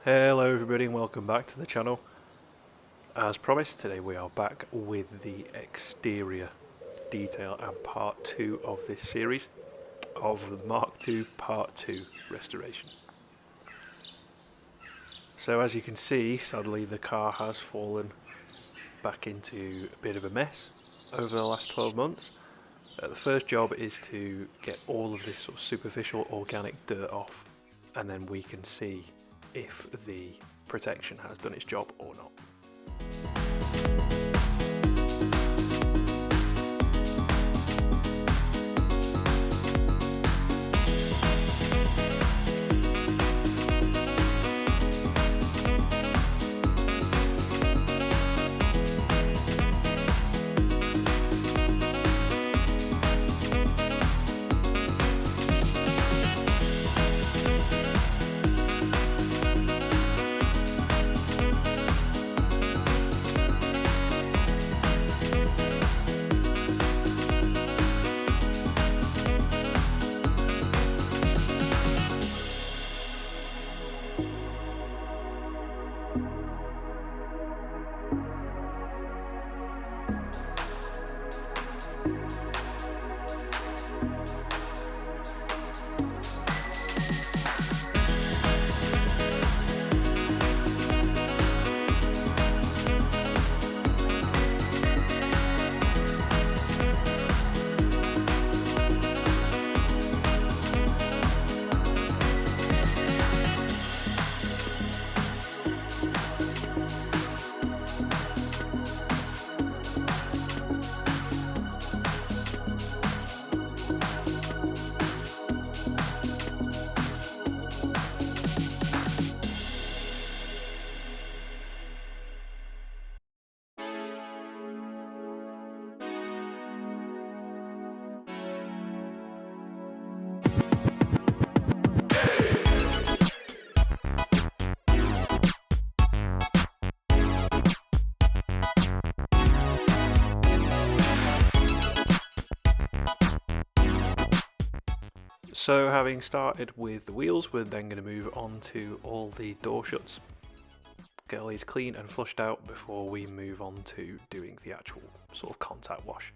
Hello everybody and welcome back to the channel. As promised, today we are back with the exterior detail and part 2 of this series of the MK2 part 2 restoration. So as you can see, sadly the car has fallen back into a bit of a mess over the last 12 months. The first job is to get all of this sort of superficial organic dirt off, and then we can see if the protection has done its job or not. So having started with the wheels, we're then going to move on to all the door shuts. Get all these clean and flushed out before we move on to doing the actual sort of contact wash.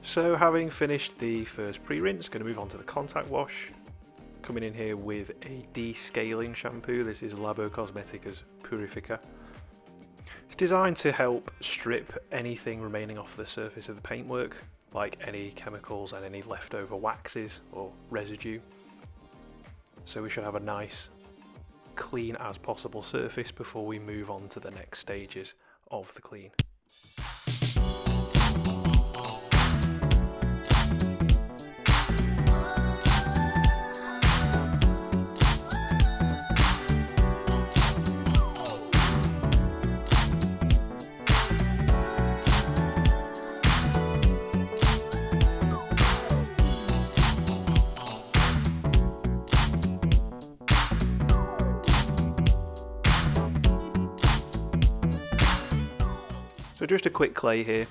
So having finished the first pre-rinse, going to move on to the contact wash. Coming in here with a descaling shampoo. This is Labo Cosmetica's Purifica. It's designed to help strip anything remaining off the surface of the paintwork, like any chemicals and any leftover waxes or residue. So we should have a nice, clean as possible surface before we move on to the next stages of the clean. So just a quick clay here.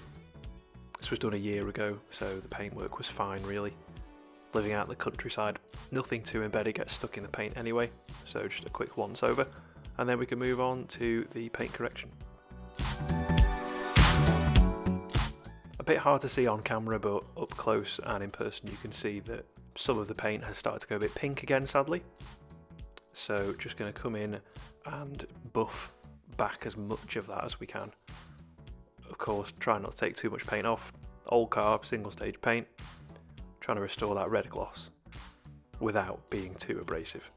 This was done a year ago, so the paintwork was fine really. Living out in the countryside, nothing too embedded gets stuck in the paint anyway, so just a quick once over, and then we can move on to the paint correction. A bit hard to see on camera, but up close and in person you can see that some of the paint has started to go a bit pink again, sadly. So just going to come in and buff back as much of that as we can. Of course, try not to take too much paint off. Old carb, single stage paint. Trying to restore that red gloss without being too abrasive.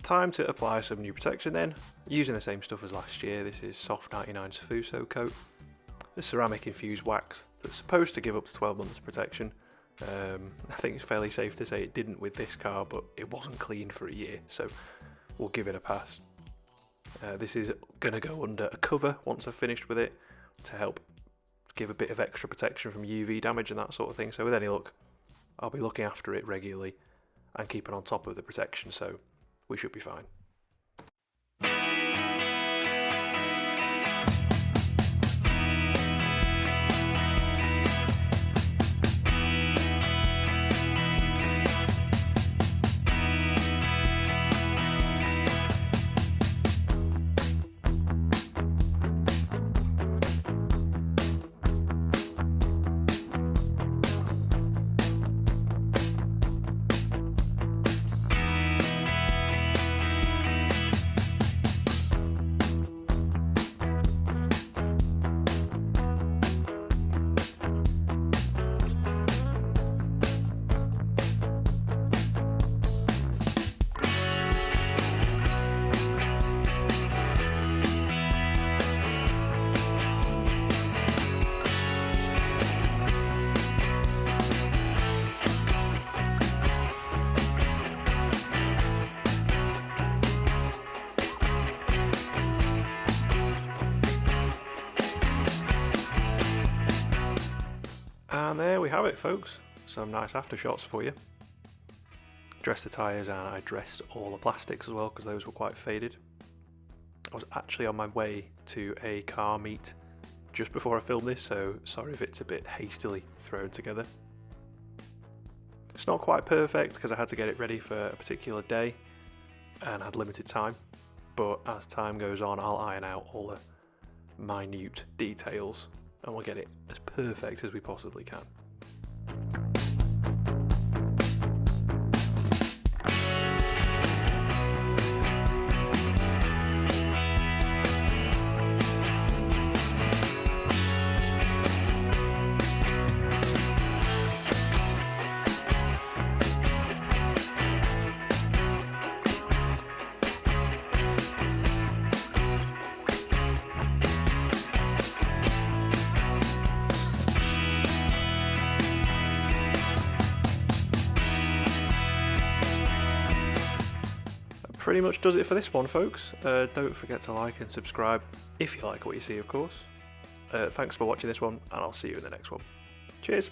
Time to apply some new protection then, using the same stuff as last year. This is Soft 99's Fuso coat, the ceramic infused wax that's supposed to give up to 12 months of protection. I think it's fairly safe to say it didn't with this car, but it wasn't clean for a year, so we'll give it a pass. This is going to go under a cover once I've finished with it to help give a bit of extra protection from UV damage and that sort of thing. So with any luck, I'll be looking after it regularly and keeping on top of the protection, so we should be fine. And there we have it, folks. Some nice aftershots for you. Dressed the tyres and I dressed all the plastics as well because those were quite faded. I was actually on my way to a car meet just before I filmed this, so sorry if it's a bit hastily thrown together. It's not quite perfect because I had to get it ready for a particular day and had limited time, but as time goes on I'll iron out all the minute details and we'll get it as perfect as we possibly can. Pretty much does it for this one, folks. Don't forget to like and subscribe if you like what you see, of course. Thanks for watching this one, and I'll see you in the next one. Cheers!